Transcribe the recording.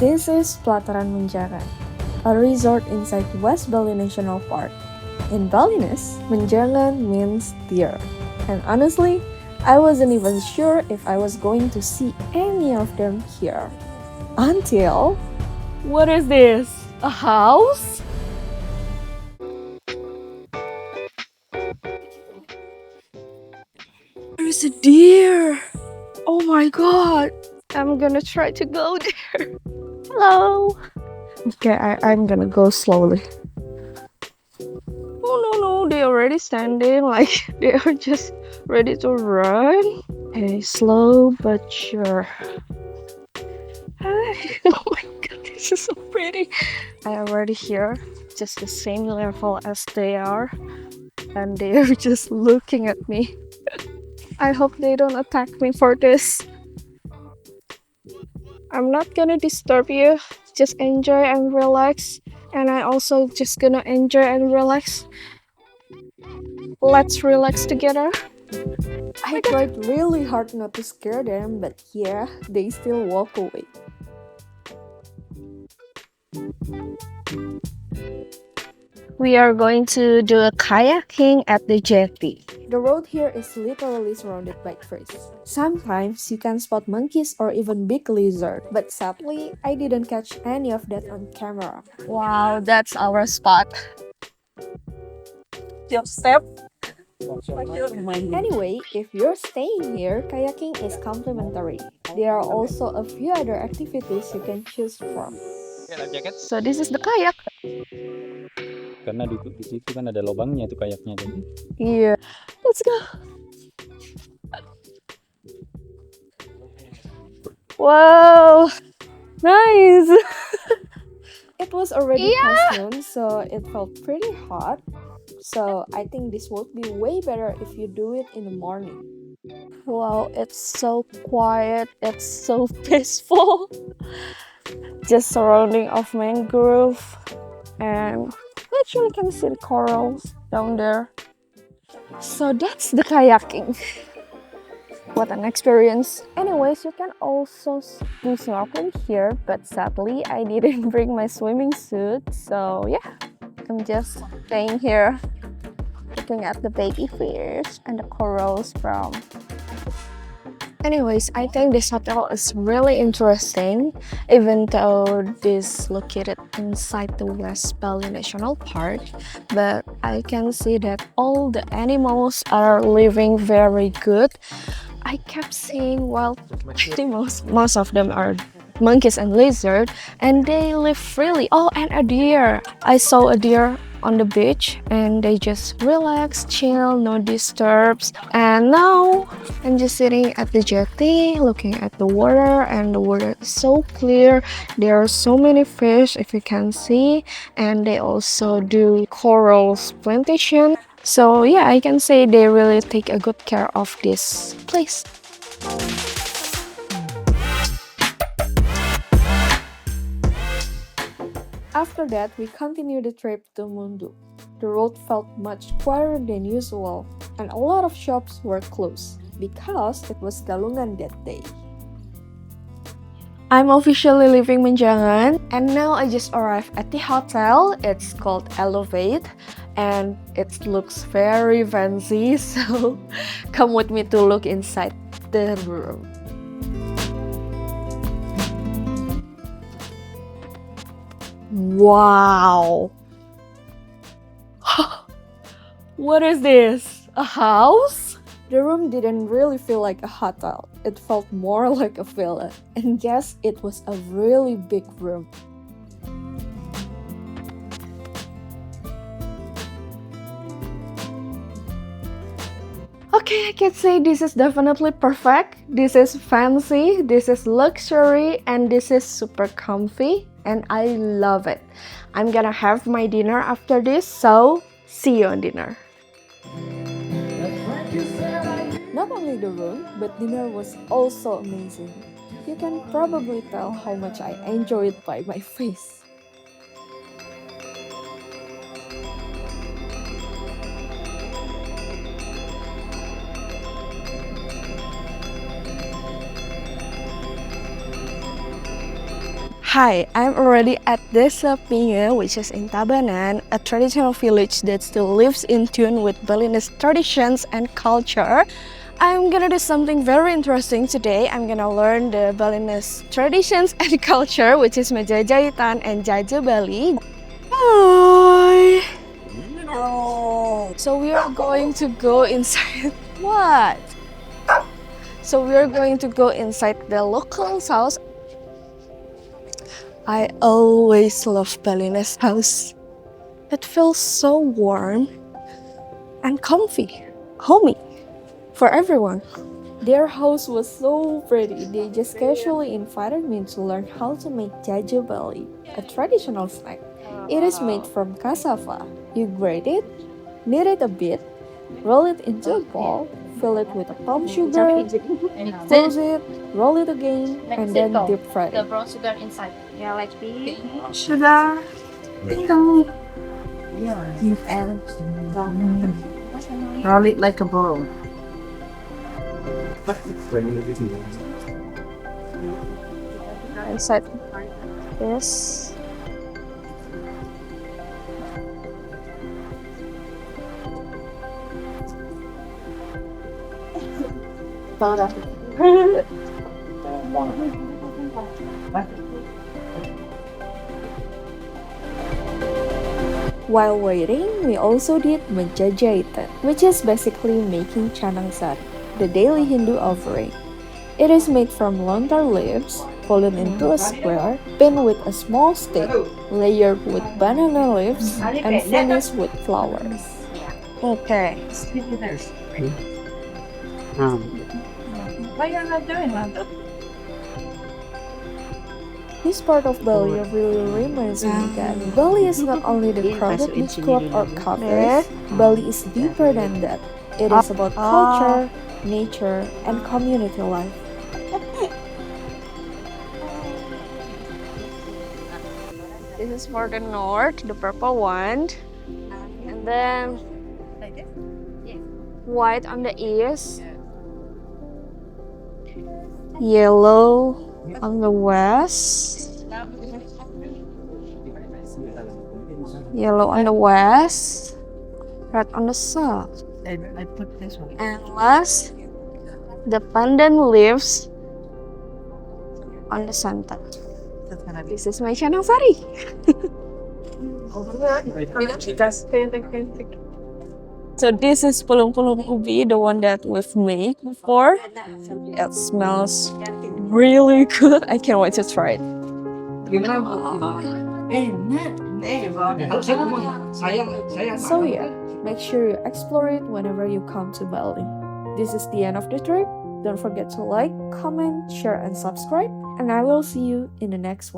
This is Plataran Menjangan, a resort inside West Bali National Park. In Balinese, Menjangan means deer. And honestly, I wasn't even sure if I was going to see any of them here. Until... What is this? A house? There's a deer! Oh my god! I'm gonna try to go there. Hello! Okay, I'm gonna go slowly. Oh no, they're already standing, like they are just ready to run. Okay, slow but sure. Hi. Oh my god, this is so pretty. I already here, just the same level as they are, and they are just looking at me. I hope they don't attack me for this. I'm not gonna disturb you, just enjoy and relax, and I also just gonna enjoy and relax. Let's relax together. I tried really hard not to scare them, but yeah, they still walk away. We are going to do a kayaking at the jetty. The road here is literally surrounded by trees. Sometimes you can spot monkeys or even big lizards, but sadly, I didn't catch any of that on camera. Wow, that's our spot. Your step. Anyway, if you're staying here, kayaking is complimentary. There are also a few other activities you can choose from. So this is the kayak. Karena di situ kan ada lubangnya tuh kayaknya. Yeah, let's go. Wow, nice. It was already past noon, so it felt pretty hot. So I think this would be way better if you do it in the morning. Wow, it's so quiet, it's so peaceful. Just surrounding of mangrove, and actually can see the corals down there. So that's the kayaking. What an experience. Anyways, you can also do snorkeling here, but sadly I didn't bring my swimming suit, so yeah, I'm just staying here looking at the baby fish and the corals from. Anyways, I think this hotel is really interesting, even though this located inside the West Bali National Park, but I can see that all the animals are living very good. I kept seeing wild animals, most of them are monkeys and lizards, and they live freely. Oh, and a deer! I saw a deer on the beach, and they just relax, chill, no disturbs. And now I'm just sitting at the jetty, looking at the water, and the water is so clear. There are so many fish, if you can see, and they also do corals plantation. So yeah, I can say they really take a good care of this place. After that, we continued the trip to Munduk. The road felt much quieter than usual, and a lot of shops were closed because it was Galungan that day. I'm officially leaving Menjangan, and now I just arrived at the hotel. It's called Elevate, and it looks very fancy, so come with me to look inside the room. Wow! What is this? A house? The room didn't really feel like a hotel. It felt more like a villa. And yes, it was a really big room. Okay, I can say this is definitely perfect. This is fancy, this is luxury, and this is super comfy. And I love it. I'm gonna have my dinner after this, so see you on dinner. Not only the room, but dinner was also amazing. You can probably tell how much I enjoyed it by my face. Hi, I'm already at Desa Pinga, which is in Tabanan, a traditional village that still lives in tune with Balinese traditions and culture. I'm gonna do something very interesting today. I'm gonna learn the Balinese traditions and culture, which is mejajaitan and jaje Bali. Hi! So we are going to go inside. What? So we are going to go inside the local's house. I always love Balinese house. It feels so warm and comfy, homey for everyone. Their house was so pretty. They just casually invited me to learn how to make jaje Bali, a traditional snack. It is made from cassava. You grate it, knead it a bit, roll it into a ball, fill it with a palm sugar, close it, roll it again, and then deep fry The it. brown sugar inside. Yeah, like this. Sugar, tinggal. And roll it like a ball. Inside this. While waiting, we also did mejajaitan, which is basically making canang sari, the daily Hindu offering. It is made from lontar leaves, folded into a square, pinned with a small stick, layered with banana leaves, and finished with flowers. Okay. Why you're not doing that? This part of Bali really reminds me that Bali is not only the crowded beach club or cafes. Bali is deeper than that. It is about culture, nature, and community life. This is for the north, the purple one, and then white on the east, yellow on the west, yellow on the west, red on the south, I put this one. and last, the pandan leaves on the center. That's gonna be. This is my canang sari. So this is pulung-pulung ubi, the one that we've made before. It smells really good. I can't wait to try it. So yeah, make sure you explore it whenever you come to Bali. This is the end of the trip. Don't forget to like, comment, share, and subscribe. And I will see you in the next one.